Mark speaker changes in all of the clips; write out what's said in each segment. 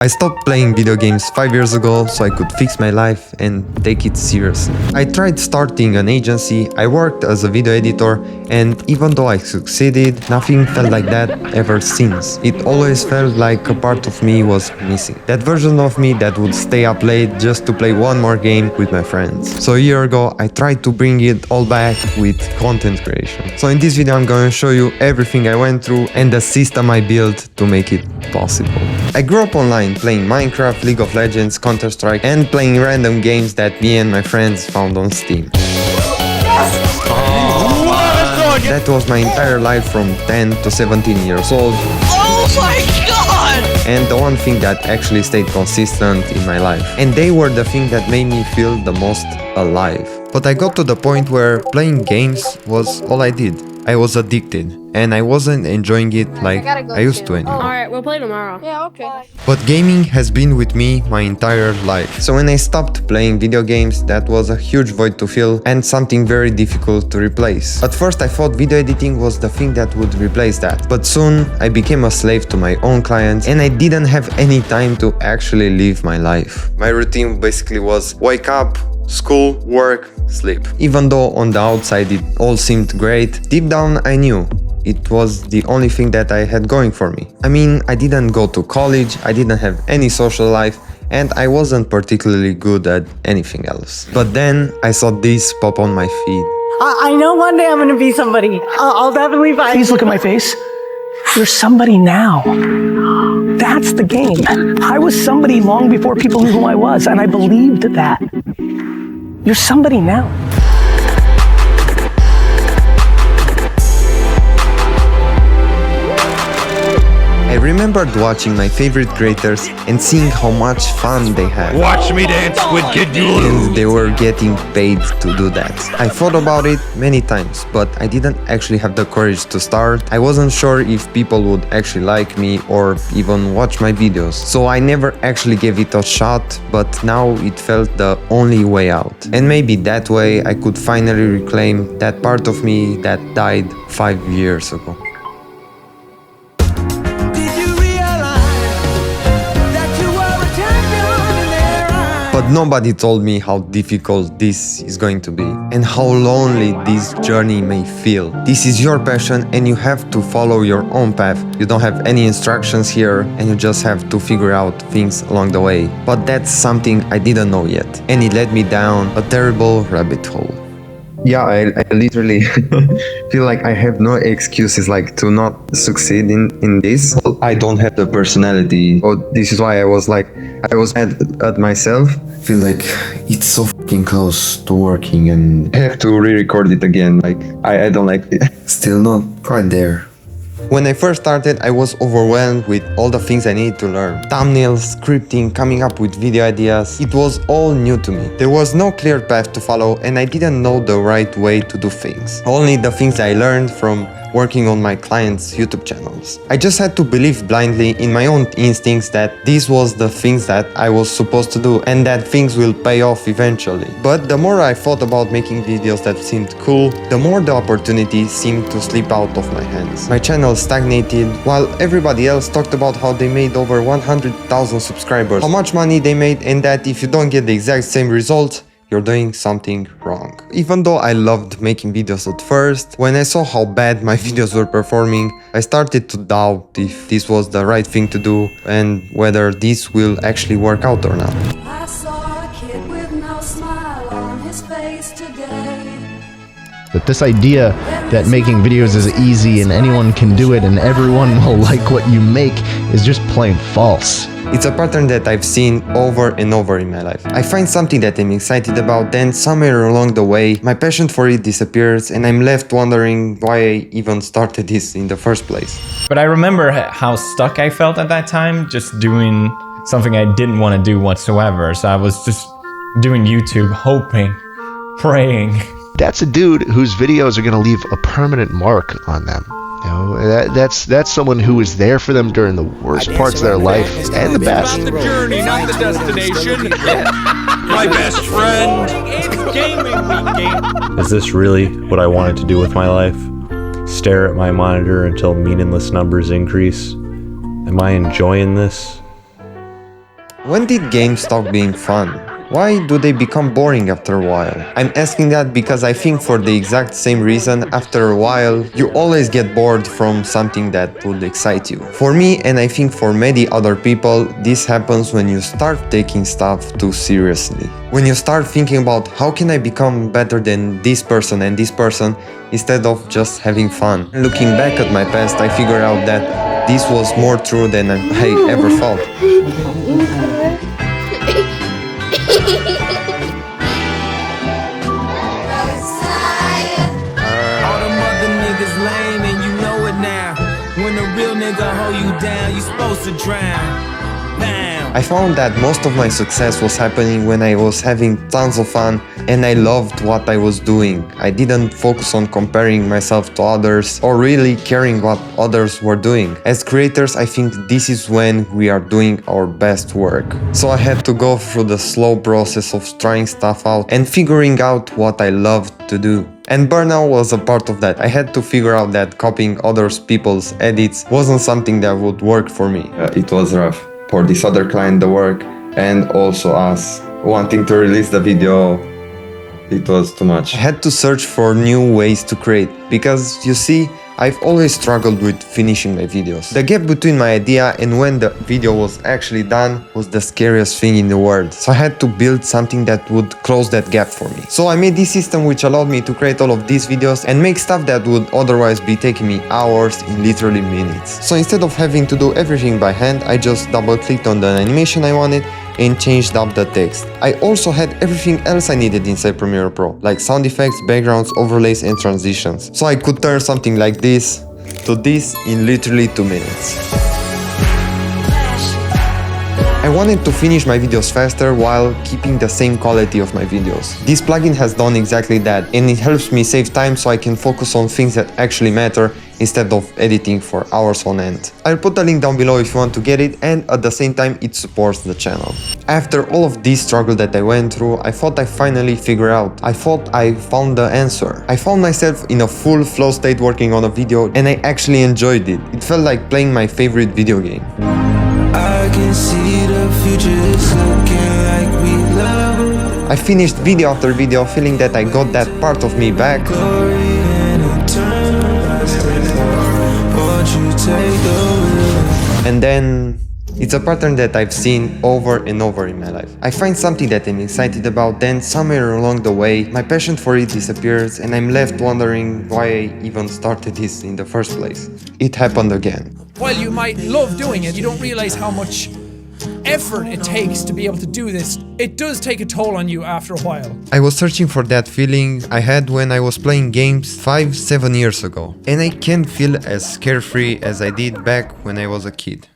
Speaker 1: I stopped playing video games 5 years ago so I could fix my life and take it seriously. I tried starting an agency, I worked as a video editor, and even though I succeeded, nothing felt like that ever since. It always felt like a part of me was missing. That version of me that would stay up late just to play one more game with my friends. So a year ago, I tried to bring it all back with content creation. So in this video, I'm going to show you everything I went through and the system I built to make it possible. I grew up online playing Minecraft, League of Legends, Counter-Strike, and playing random games that me and my friends found on Steam. That was my entire life from 10 to 17 years old.
Speaker 2: Oh my god!
Speaker 1: And the one thing that actually stayed consistent in my life. And they were the thing that made me feel the most alive. But I got to the point where playing games was all I did. I was addicted, and I wasn't enjoying it like I used to anymore.
Speaker 3: Alright, we'll play tomorrow.
Speaker 2: Yeah, okay.
Speaker 1: But gaming has been with me my entire life. So when I stopped playing video games, that was a huge void to fill and something very difficult to replace. At first I thought video editing was the thing that would replace that. But soon I became a slave to my own clients and I didn't have any time to actually live my life. My routine basically was wake up, school, work, sleep. Even though on the outside it all seemed great, deep down I knew it was the only thing that I had going for me. I mean, I didn't go to college, I didn't have any social life, and I wasn't particularly good at anything else. But then I saw this pop on my feed.
Speaker 4: I know one day I'm gonna be somebody. I'll definitely find.
Speaker 5: Please look at my face. You're somebody now. That's the game. I was somebody long before people knew who I was, and I believed that. You're somebody now.
Speaker 1: I remembered watching my favorite creators and seeing how much fun they had.
Speaker 6: Watch me dance, Squid Kid.
Speaker 1: And they were getting paid to do that. I thought about it many times, but I didn't actually have the courage to start. I wasn't sure if people would actually like me or even watch my videos. So I never actually gave it a shot, but now it felt the only way out. And maybe that way I could finally reclaim that part of me that died 5 years ago. But nobody told me how difficult this is going to be and how lonely this journey may feel. This is your passion and you have to follow your own path. You don't have any instructions here and you just have to figure out things along the way. But that's something I didn't know yet, and it led me down a terrible rabbit hole. Yeah, I literally feel like I have no excuses like to not succeed in this. I don't have the personality. Oh, this is why I was mad at myself. I feel like it's so fucking close to working and I have to re-record it again. Like I don't like it. Still not quite there. When I first started, I was overwhelmed with all the things I needed to learn. Thumbnails, scripting, coming up with video ideas. It was all new to me. There was no clear path to follow and I didn't know the right way to do things. Only the things I learned from working on my clients' YouTube channels. I just had to believe blindly in my own instincts that this was the things that I was supposed to do and that things will pay off eventually. But the more I thought about making videos that seemed cool, the more the opportunity seemed to slip out of my hands. My channel stagnated while everybody else talked about how they made over 100,000 subscribers, how much money they made, and that if you don't get the exact same results, you're doing something wrong. Even though I loved making videos at first, when I saw how bad my videos were performing, I started to doubt if this was the right thing to do and whether this will actually work out or not.
Speaker 7: I saw a kid with no smile on his face today.
Speaker 8: But this idea that making videos is easy and anyone can do it and everyone will like what you make is just plain false.
Speaker 1: It's a pattern that I've seen over and over in my life. I find something that I'm excited about, then somewhere along the way, my passion for it disappears and I'm left wondering why I even started this in the first place.
Speaker 9: But I remember how stuck I felt at that time, just doing something I didn't want to do whatsoever. So I was just doing YouTube, hoping, praying.
Speaker 8: That's a dude whose videos are going to leave a permanent mark on them. You know, that's someone who was there for them during the worst parts of their life and the best.
Speaker 6: About the journey, not the destination. My best friend. It's gaming weekend.
Speaker 10: Is this really what I wanted to do with my life? Stare at my monitor until meaningless numbers increase? Am I enjoying this?
Speaker 1: When did games stop being fun? Why do they become boring after a while? I'm asking that because I think for the exact same reason, after a while, you always get bored from something that would excite you. For me, and I think for many other people, this happens when you start taking stuff too seriously. When you start thinking about how can I become better than this person and this person, instead of just having fun. Looking back at my past, I figured out that this was more true than I ever thought.
Speaker 3: All them other niggas lame and you know it now. When a real nigga hold you down, you supposed to drown. Bam.
Speaker 1: I found that most of my success was happening when I was having tons of fun and I loved what I was doing. I didn't focus on comparing myself to others or really caring what others were doing. As creators, I think this is when we are doing our best work. So I had to go through the slow process of trying stuff out and figuring out what I loved to do. And burnout was a part of that. I had to figure out that copying other people's edits wasn't something that would work for me. It was rough. For this other client, the work, and also us wanting to release the video, it was too much. I had to search for new ways to create, because you see, I've always struggled with finishing my videos. The gap between my idea and when the video was actually done was the scariest thing in the world. So I had to build something that would close that gap for me. So I made this system which allowed me to create all of these videos and make stuff that would otherwise be taking me hours in literally minutes. So instead of having to do everything by hand, I just double-clicked on the animation I wanted and changed up the text. I also had everything else I needed inside Premiere Pro, like sound effects, backgrounds, overlays and transitions. So I could turn something like this to this in literally 2 minutes. I wanted to finish my videos faster while keeping the same quality of my videos. This plugin has done exactly that, and it helps me save time so I can focus on things that actually matter instead of editing for hours on end. I'll put a link down below if you want to get it, and at the same time it supports the channel. After all of this struggle that I went through, I thought I finally figured out. I thought I found the answer. I found myself in a full flow state working on a video and I actually enjoyed it. It felt like playing my favorite video game.
Speaker 3: I can see the future is looking like we love.
Speaker 1: I finished video after video feeling that I got that part of me back. And then it's a pattern that I've seen over and over in my life. I find something that I'm excited about, then somewhere along the way, my passion for it disappears and I'm left wondering why I even started this in the first place. It happened again.
Speaker 2: While you might love doing it, you don't realize how much effort it takes to be able to do this. It does take a toll on you after a while.
Speaker 1: I was searching for that feeling I had when I was playing games 5-7 years ago, and I can't feel as carefree as I did back when I was a kid.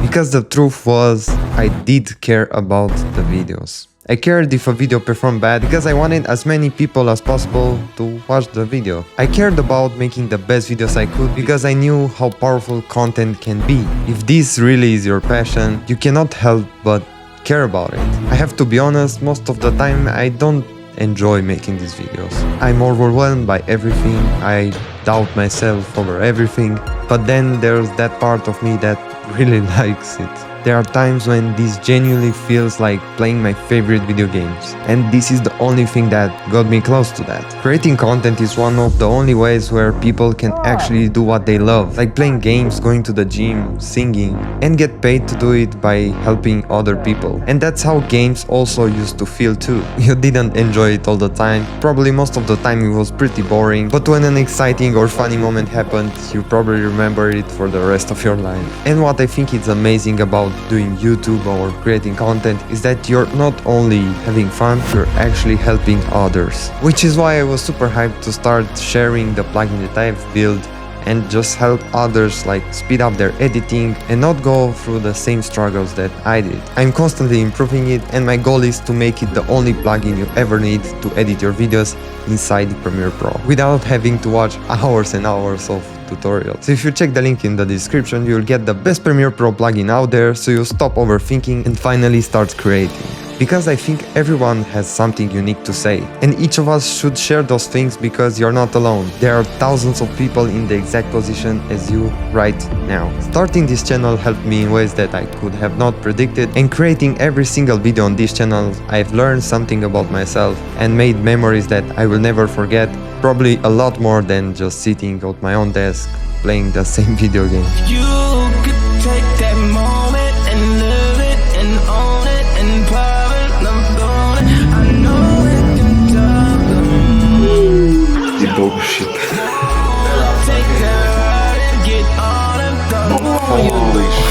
Speaker 1: Because the truth was, I did care about the videos. I cared if a video performed bad because I wanted as many people as possible to watch the video. I cared about making the best videos I could because I knew how powerful content can be. If this really is your passion, you cannot help but care about it. I have to be honest, most of the time I don't enjoy making these videos. I'm overwhelmed by everything, I doubt myself over everything, but then there's that part of me that really likes it. There are times when this genuinely feels like playing my favorite video games, and this is the only thing that got me close to that. Creating content is one of the only ways where people can actually do what they love, like playing games, going to the gym, singing, and get paid to do it by helping other people. And that's how games also used to feel too. You didn't enjoy it all the time, probably most of the time it was pretty boring, but when an exciting or funny moment happened, you probably remember it for the rest of your life. And what I think is amazing about doing YouTube or creating content is that you're not only having fun, you're actually helping others. Which is why I was super hyped to start sharing the plugin that I've built and just help others like speed up their editing and not go through the same struggles that I did. I'm constantly improving it, and my goal is to make it the only plugin you ever need to edit your videos inside Premiere Pro without having to watch hours and hours of tutorials. So if you check the link in the description, you'll get the best Premiere Pro plugin out there, so you'll stop overthinking and finally start creating. because I think everyone has something unique to say, and each of us should share those things because you're not alone. There are thousands of people in the exact position as you right now. Starting this channel helped me in ways that I could have not predicted, and creating every single video on this channel, I've learned something about myself and made memories that I will never forget, probably a lot more than just sitting at my own desk playing the same video game.
Speaker 3: You could take that moment and live it and own it and private love on it. I know it can
Speaker 10: The bullshit.
Speaker 3: take a ride and get on and go.
Speaker 10: Holy shit.